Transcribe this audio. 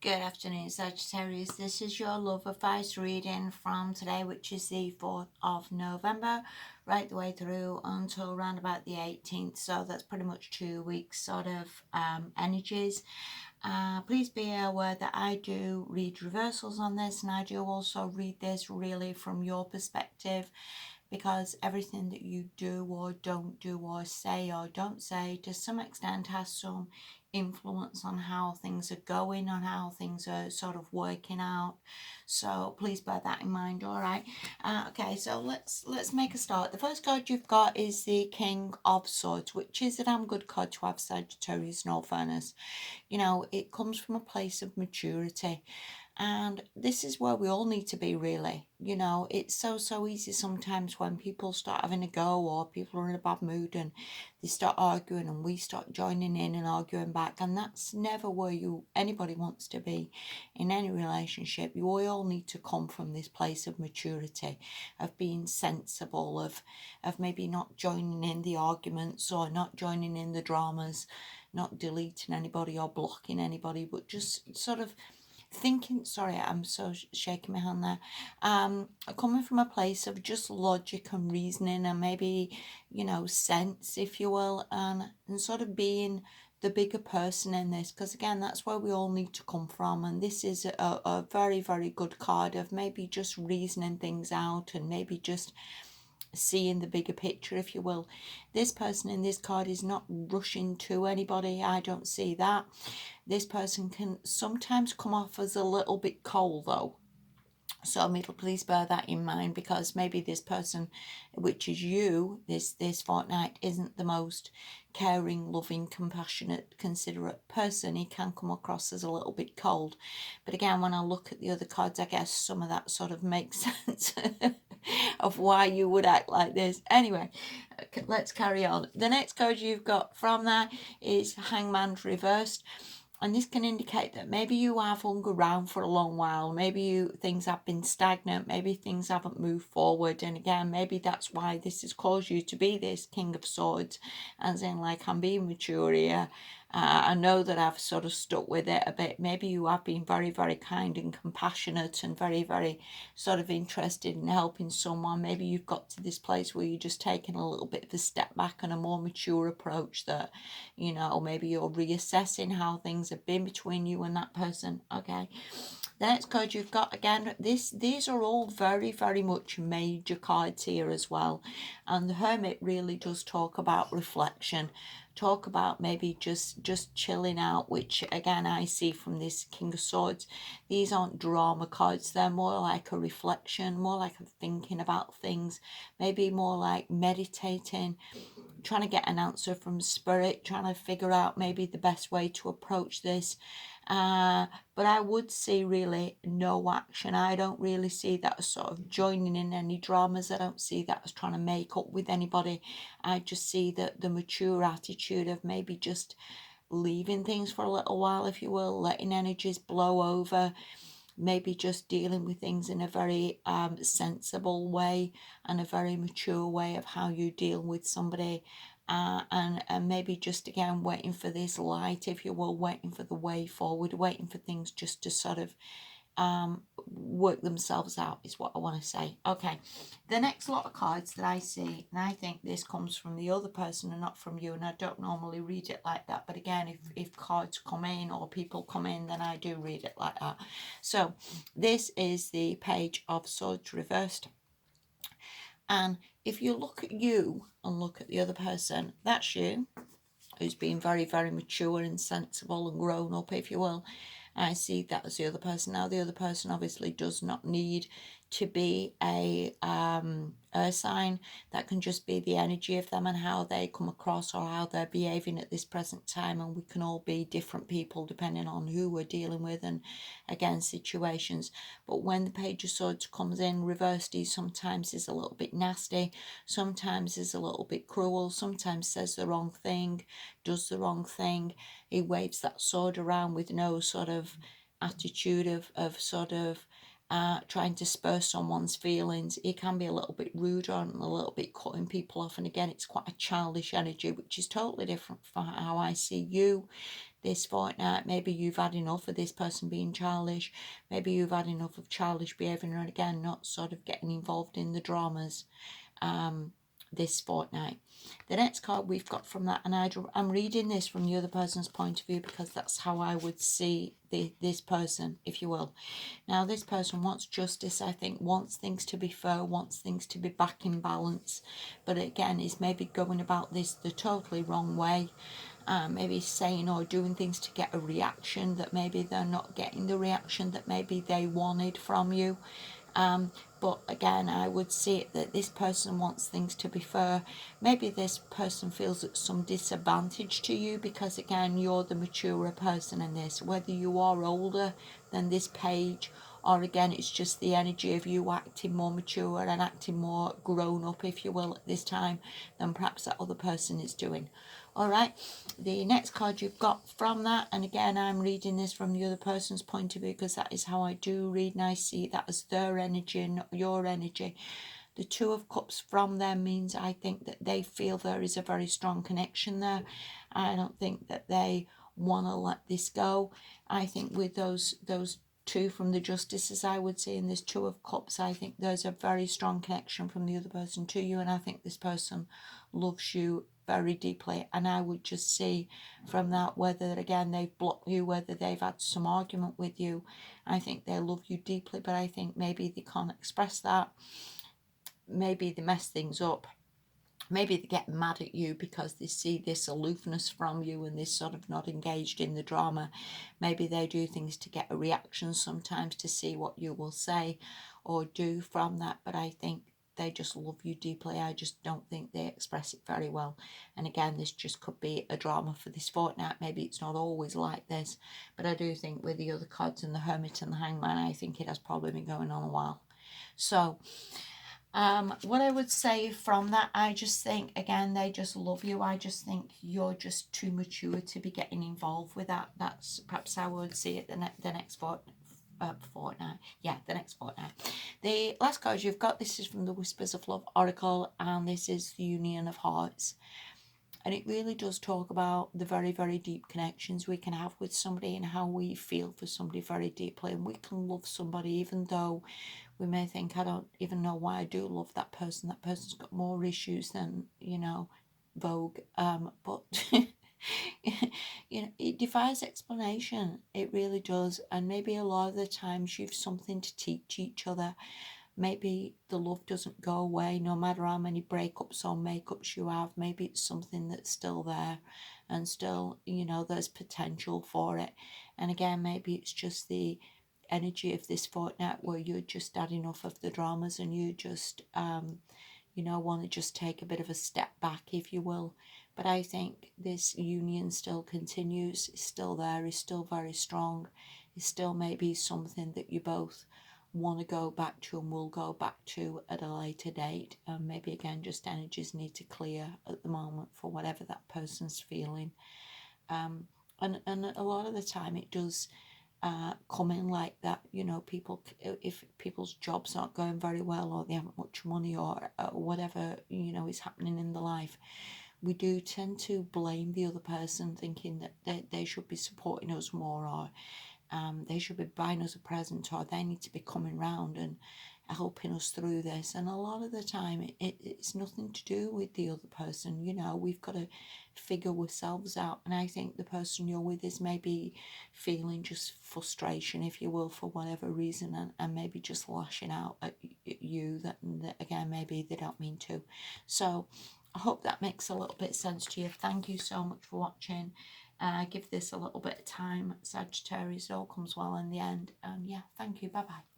Good afternoon, Sagittarius. This is your love advice reading from today, which is the 4th of November, right the way through until around about the 18th. So that's pretty much 2 weeks sort of energies. Please be aware that I do read reversals on this, and I do also read this really from your perspective, because everything that you do or don't do or don't say to some extent has some influence on how things are going, on how things are sort of working out. So please bear that in mind. All right. Okay, so let's make a start. The first card you've got is the King of Swords, which is a damn good card to have, Sagittarius, in all fairness. You know, it comes from a place of maturity. And this is where we all need to be, really. You know, it's so easy sometimes when people start having a go, or people are in a bad mood and they start arguing, and we start joining in and arguing back. And that's never where anybody wants to be in any relationship. We all need to come from this place of maturity, of being sensible, of maybe not joining in the arguments or not joining in the dramas, not deleting anybody or blocking anybody, but just sort of thinking, sorry, I'm so shaking my hand there, coming from a place of just logic and reasoning and maybe, you know, sense, if you will, and sort of being the bigger person in this, because again, that's where we all need to come from. And this is a very, very good card of maybe just reasoning things out and maybe just seeing the bigger picture, if you will. This person in this card is not rushing to anybody. I don't see that. This person can sometimes come off as a little bit cold, though. So please bear that in mind, because maybe this person, which is you, this fortnight, isn't the most caring, loving, compassionate, considerate person. He can come across as a little bit cold. But again, when I look at the other cards, I guess some of that sort of makes sense of why you would act like this. Anyway, let's carry on. The next card you've got from that is Hangman reversed. And this can indicate that maybe you have hung around for a long while. Maybe things have been stagnant. Maybe things haven't moved forward. And again, maybe that's why this has caused you to be this King of Swords. As in, like, I'm being mature here. I know that I've sort of stuck with it a bit. Maybe you have been very, very kind and compassionate and very, very sort of interested in helping someone. Maybe you've got to this place where you're just taking a little bit of a step back and a more mature approach, that, you know, maybe you're reassessing how things have been between you and that person. Okay. The next card you've got, again, these are all very, very much major cards here as well. And the Hermit really does talk about reflection, talk about maybe just chilling out, which again I see from this King of Swords. These aren't drama cards. They're more like a reflection, more like a thinking about things, maybe more like meditating, trying to get an answer from spirit, trying to figure out maybe the best way to approach this. But I would see really no action. I don't really see that as sort of joining in any dramas. I don't see that as trying to make up with anybody. I just see that the mature attitude of maybe just leaving things for a little while, if you will, letting energies blow over, maybe just dealing with things in a very sensible way and a very mature way of how you deal with somebody. And maybe just again waiting for this light, if you will, waiting for the way forward, waiting for things just to sort of work themselves out, is what I want to say. Okay, the next lot of cards that I see, and I think this comes from the other person and not from you, and I don't normally read it like that, but again, if cards come in or people come in, then I do read it like that. So this is the Page of Swords reversed. And if you look at you and look at the other person, that's you, who's been very, very mature and sensible and grown up, if you will. I see that as the other person. Now, the other person obviously does not need to be a sign. That can just be the energy of them and how they come across or how they're behaving at this present time. And we can all be different people depending on who we're dealing with and, again, situations. But when the Page of Swords comes in reversed, he sometimes is a little bit nasty, sometimes is a little bit cruel, sometimes says the wrong thing, does the wrong thing. He waves that sword around with no sort of attitude of sort of trying to spur someone's feelings. He can be a little bit rude and a little bit cutting people off. And again, it's quite a childish energy, which is totally different from how I see you. this fortnight. Maybe you've had enough of this person being childish. Maybe you've had enough of childish behaviour, and again, not sort of getting involved in the dramas this fortnight. The next card we've got from that, and I'm reading this from the other person's point of view because that's how I would see this person, if you will. Now, this person wants justice, I think, wants things to be fair, wants things to be back in balance, but again, is maybe going about this the totally wrong way. Maybe saying or doing things to get a reaction that maybe they're not getting the reaction that maybe they wanted from you. But again, I would see it that this person wants things to be fair. Maybe this person feels at some disadvantage to you because, again, you're the maturer person in this. Whether you are older than this page, or again, it's just the energy of you acting more mature and acting more grown up, if you will, at this time than perhaps that other person is doing. All right, the next card you've got from that, and again, I'm reading this from the other person's point of view because that is how I do read, and I see that as their energy and not your energy. The Two of Cups from them means I think that they feel there is a very strong connection there. I don't think that they want to let this go. I think with those two from the Justices, I would say, in this Two of Cups, I think there's a very strong connection from the other person to you, and I think this person loves you very deeply. And I would just see from that whether again they've blocked you, whether they've had some argument with you. I think they love you deeply, but I think maybe they can't express that. Maybe they mess things up. Maybe they get mad at you because they see this aloofness from you and this sort of not engaged in the drama. Maybe they do things to get a reaction sometimes to see what you will say or do from that. But I think they just love you deeply. I just don't think they express it very well. And again, this just could be a drama for this fortnight. Maybe it's not always like this. But I do think with the other cards and the Hermit and the Hangman, I think it has probably been going on a while. So what I would say from that, I just think, again, they just love you. I just think you're just too mature to be getting involved with that. That's perhaps how I would see it the next fortnight. Yeah, the next fortnight. The last card you've got, this is from the Whispers of Love Oracle, and this is the Union of Hearts. And it really does talk about the very, very deep connections we can have with somebody and how we feel for somebody very deeply. And we can love somebody even though we may think, I don't even know why I do love that person. That person's got more issues than, Vogue. But, it defies explanation. It really does. And maybe a lot of the times you've something to teach each other. Maybe the love doesn't go away no matter how many breakups or makeups you have. Maybe it's something that's still there and still, there's potential for it. And again, maybe it's just the energy of this fortnight where you're just had enough of the dramas and you just, want to just take a bit of a step back, if you will. But I think this union still continues, is still there, is still very strong, is still maybe something that you both want to go back to and will go back to at a later date. Maybe again, just energies need to clear at the moment for whatever that person's feeling. And a lot of the time it does come in like that. People, if people's jobs aren't going very well or they haven't much money or whatever, is happening in their life, we do tend to blame the other person, thinking that they should be supporting us more, or they should be buying us a present, or they need to be coming round and helping us through this. And a lot of the time it's nothing to do with the other person. We've got to figure ourselves out. And I think the person you're with is maybe feeling just frustration, if you will, for whatever reason, and maybe just lashing out at you that again, maybe they don't mean to. So I hope that makes a little bit of sense to you. Thank you so much for watching. Give this a little bit of time, Sagittarius. It all comes well in the end. And yeah, thank you. Bye bye.